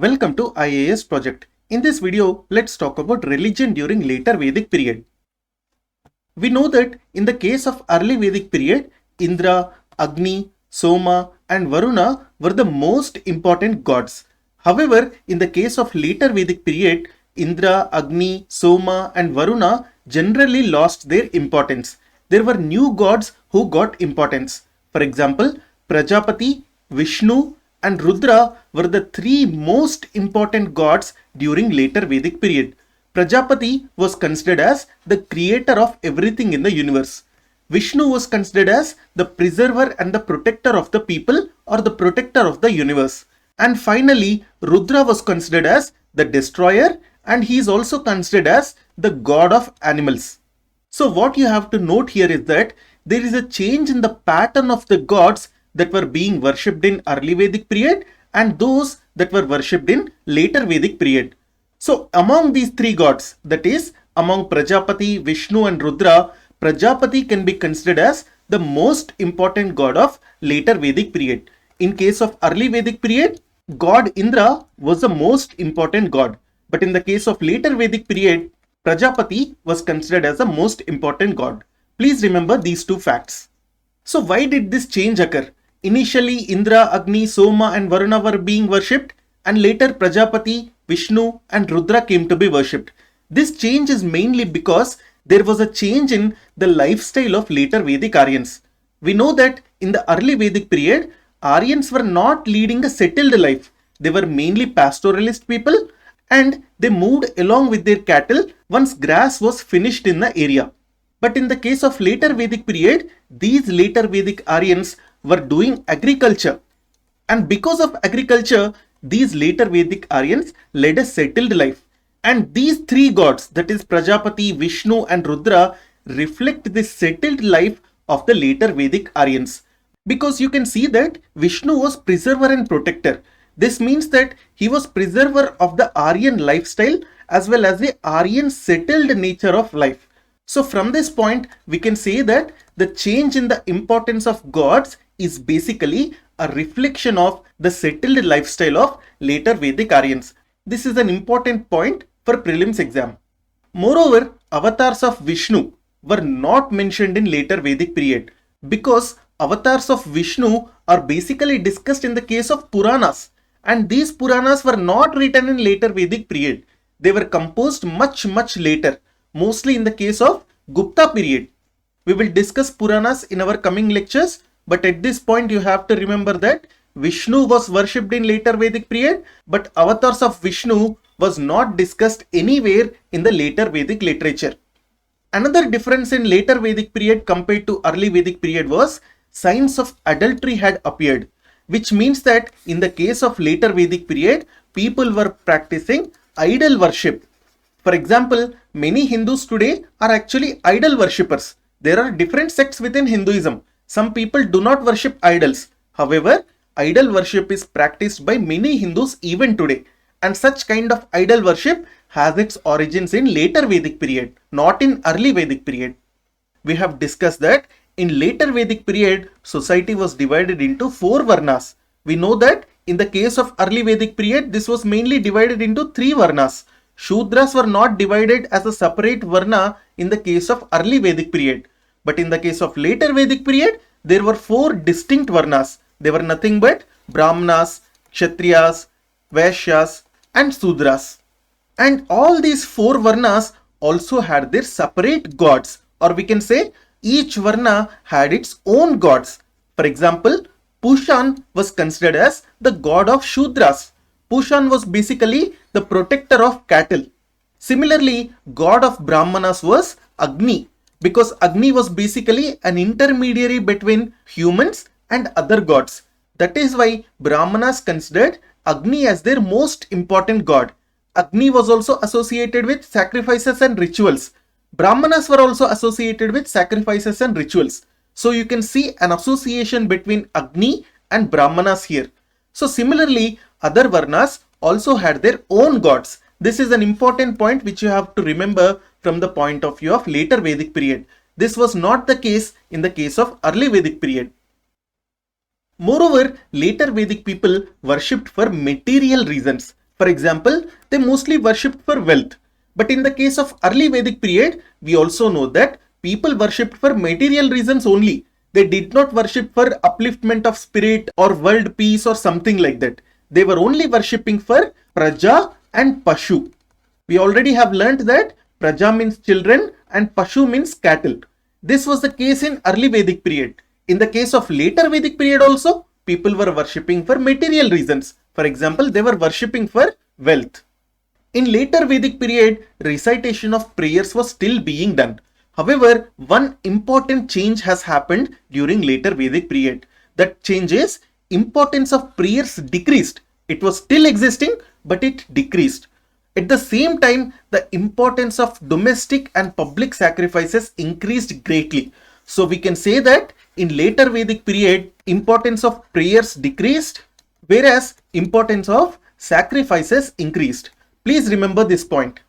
Welcome to IAS project. In this video, let's talk about religion during later Vedic period. We know that in the case of early Vedic period, Indra, Agni, Soma and Varuna were the most important gods. However, in the case of later Vedic period, Indra, Agni, Soma and Varuna generally lost their importance. There were new gods who got importance. For example, Prajapati, Vishnu and Rudra were the three most important gods during later Vedic period. Prajapati was considered as the creator of everything in the universe. Vishnu was considered as the preserver and the protector of the people or the protector of the universe. And finally, Rudra was considered as the destroyer and he is also considered as the god of animals. So what you have to note here is that there is a change in the pattern of the gods that were being worshipped in early Vedic period and those that were worshipped in later Vedic period. So among these three gods, that is among Prajapati, Vishnu and Rudra, Prajapati can be considered as the most important god of later Vedic period. In case of early Vedic period, god Indra was the most important god. But in the case of later Vedic period, Prajapati was considered as the most important god. Please remember these two facts. So why did this change occur? Initially, Indra, Agni, Soma and Varuna were being worshipped and later Prajapati, Vishnu and Rudra came to be worshipped. This change is mainly because there was a change in the lifestyle of later Vedic Aryans. We know that in the early Vedic period, Aryans were not leading a settled life. They were mainly pastoralist people and they moved along with their cattle once grass was finished in the area. But in the case of later Vedic period, these later Vedic Aryans were doing agriculture. And because of agriculture, these later Vedic Aryans led a settled life. And these three gods, that is Prajapati, Vishnu and Rudra, reflect this settled life of the later Vedic Aryans. Because you can see that Vishnu was preserver and protector. This means that he was preserver of the Aryan lifestyle as well as the Aryan settled nature of life. So from this point, we can say that the change in the importance of gods is basically a reflection of the settled lifestyle of later Vedic Aryans. This is an important point for prelims exam. Moreover, avatars of Vishnu were not mentioned in later Vedic period because avatars of Vishnu are basically discussed in the case of Puranas, and these Puranas were not written in later Vedic period. They were composed much later, mostly in the case of Gupta period. We will discuss Puranas in our coming lectures, but at this point you have to remember that Vishnu was worshipped in later Vedic period, but avatars of Vishnu was not discussed anywhere in the later Vedic literature. Another difference in later Vedic period compared to early Vedic period was signs of adultery had appeared, which means that in the case of later Vedic period, people were practicing idol worship. For example, many Hindus today are actually idol worshippers. There are different sects within Hinduism. Some people do not worship idols. However, idol worship is practiced by many Hindus even today. And such kind of idol worship has its origins in later Vedic period, not in early Vedic period. We have discussed that in later Vedic period, society was divided into four varnas. We know that in the case of early Vedic period, this was mainly divided into three varnas. Shudras were not divided as a separate varna in the case of early Vedic period. But in the case of later Vedic period, there were four distinct varnas. They were nothing but Brahmanas, Kshatriyas, Vaishyas and Sudras. And all these four varnas also had their separate gods, or we can say each varna had its own gods. For example, Pushan was considered as the god of Shudras. Pushan was basically the protector of cattle. Similarly, god of Brahmanas was Agni, because Agni was basically an intermediary between humans and other gods. That is why Brahmanas considered Agni as their most important god. Agni was also associated with sacrifices and rituals. Brahmanas were also associated with sacrifices and rituals. So you can see an association between Agni and Brahmanas here. So similarly, other varnas also had their own gods. This is an important point which you have to remember from the point of view of later Vedic period. This was not the case in the case of early Vedic period. Moreover, later Vedic people worshipped for material reasons. For example, they mostly worshipped for wealth. But in the case of early Vedic period, we also know that people worshipped for material reasons only. They did not worship for upliftment of spirit or world peace or something like that. They were only worshipping for Praja and Pashu. We already have learnt that Praja means children and Pashu means cattle. This was the case in early Vedic period. In the case of later Vedic period also, people were worshipping for material reasons. For example, they were worshipping for wealth. In later Vedic period, recitation of prayers was still being done. However, one important change has happened during later Vedic period. That change is importance of prayers decreased. It was still existing, but it decreased. At the same time, the importance of domestic and public sacrifices increased greatly. So we can say that in later Vedic period, importance of prayers decreased, whereas importance of sacrifices increased. Please remember this point.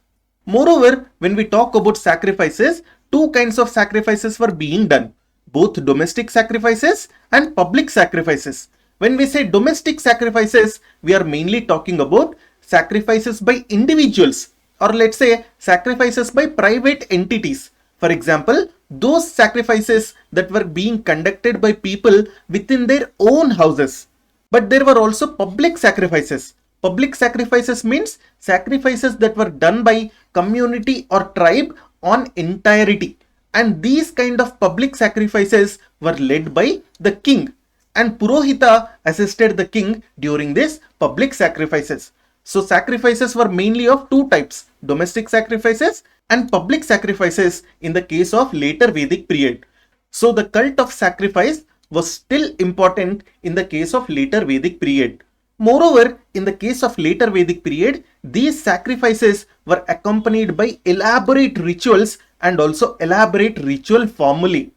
Moreover, when we talk about sacrifices, two kinds of sacrifices were being done, both domestic sacrifices and public sacrifices. When we say domestic sacrifices, we are mainly talking about sacrifices by individuals, or let's say sacrifices by private entities. For example, those sacrifices that were being conducted by people within their own houses. But there were also public sacrifices. Public sacrifices means sacrifices that were done by community or tribe on entirety. And these kind of public sacrifices were led by the king. And Purohita assisted the king during these public sacrifices. So sacrifices were mainly of two types, domestic sacrifices and public sacrifices in the case of later Vedic period. So the cult of sacrifice was still important in the case of later Vedic period. Moreover, in the case of later Vedic period, these sacrifices were accompanied by elaborate rituals and also elaborate ritual formulae.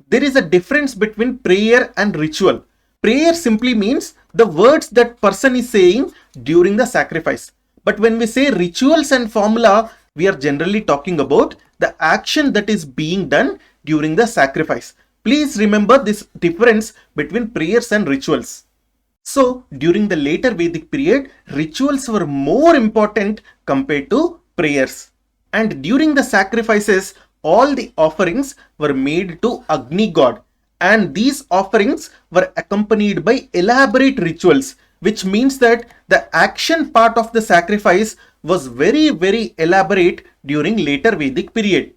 There is a difference between prayer and ritual. Prayer simply means the words that person is saying during the sacrifice. But when we say rituals and formula, we are generally talking about the action that is being done during the sacrifice. Please remember this difference between prayers and rituals. So, during the later Vedic period, rituals were more important compared to prayers. And during the sacrifices, all the offerings were made to Agni god. And these offerings were accompanied by elaborate rituals, which means that the action part of the sacrifice was very elaborate during later Vedic period.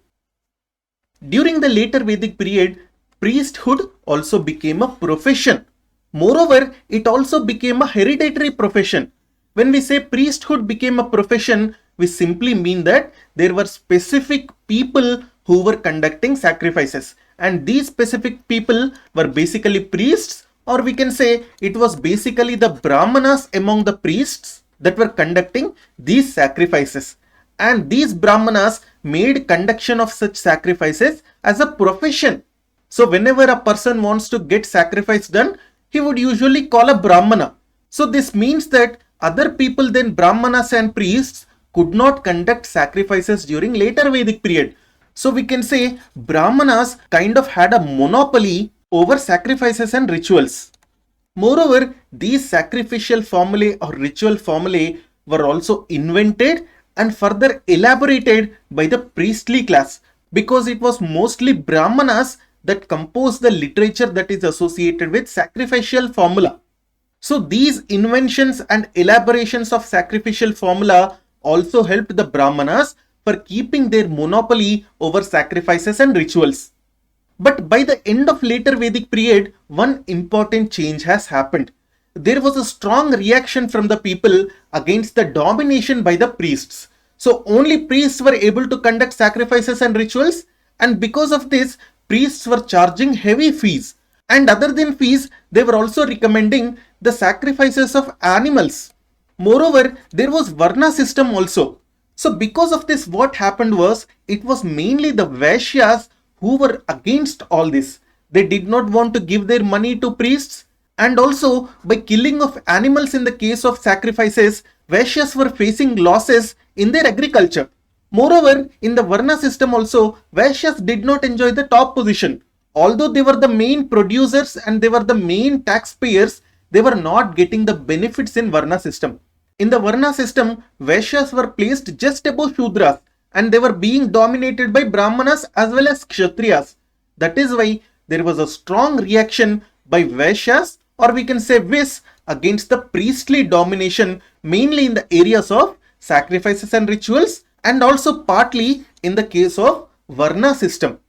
During the later Vedic period, priesthood also became a profession. Moreover, it also became a hereditary profession. When we say priesthood became a profession, we simply mean that there were specific people who were conducting sacrifices. And these specific people were basically priests, or we can say it was basically the Brahmanas among the priests that were conducting these sacrifices. And these Brahmanas made conduction of such sacrifices as a profession. So whenever a person wants to get sacrifice done, he would usually call a Brahmana. So this means that other people than Brahmanas and priests could not conduct sacrifices during later Vedic period. So we can say Brahmanas kind of had a monopoly over sacrifices and rituals. Moreover, these sacrificial formulae or ritual formulae were also invented and further elaborated by the priestly class, because it was mostly Brahmanas that composed the literature that is associated with sacrificial formula. So these inventions and elaborations of sacrificial formula also helped the Brahmanas for keeping their monopoly over sacrifices and rituals. But by the end of later Vedic period, one important change has happened. There was a strong reaction from the people against the domination by the priests. So only priests were able to conduct sacrifices and rituals, and because of this, priests were charging heavy fees. And other than fees, they were also recommending the sacrifices of animals. Moreover, there was Varna system also. So because of this, what happened was, it was mainly the Vaishyas who were against all this. They did not want to give their money to priests, and also by killing of animals in the case of sacrifices, Vaishyas were facing losses in their agriculture. Moreover, in the Varna system also, Vaishyas did not enjoy the top position. Although they were the main producers and they were the main taxpayers, they were not getting the benefits in Varna system. In the Varna system, Vaishyas were placed just above Shudras and they were being dominated by Brahmanas as well as Kshatriyas. That is why there was a strong reaction by Vaishyas, or we can say Vis, against the priestly domination, mainly in the areas of sacrifices and rituals, and also partly in the case of Varna system.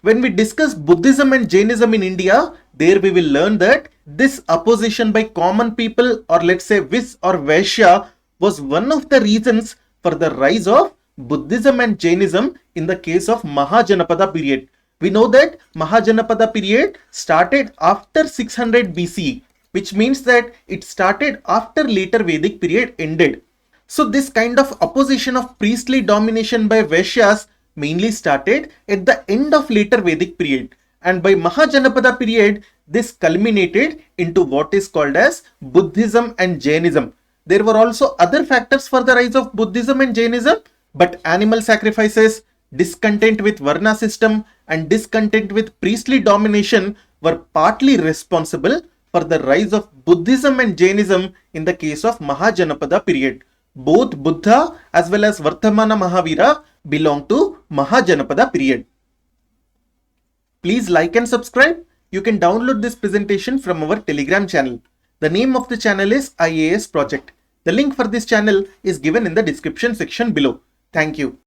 When we discuss Buddhism and Jainism in India, there we will learn that this opposition by common people, or let's say Vis or Vaishya, was one of the reasons for the rise of Buddhism and Jainism in the case of Mahajanapada period. We know that Mahajanapada period started after 600 BCE, which means that it started after later Vedic period ended. So this kind of opposition of priestly domination by Vaishyas mainly started at the end of later Vedic period, and by Mahajanapada period this culminated into what is called as Buddhism and Jainism. There were also other factors for the rise of Buddhism and Jainism, but animal sacrifices, discontent with Varna system and discontent with priestly domination were partly responsible for the rise of Buddhism and Jainism in the case of Mahajanapada period. Both Buddha as well as Vardhamana Mahavira belong to Mahajanapada period. Please like and subscribe. You can download this presentation from our Telegram channel. The name of the channel is IAS Project. The link for this channel is given in the description section below. Thank you.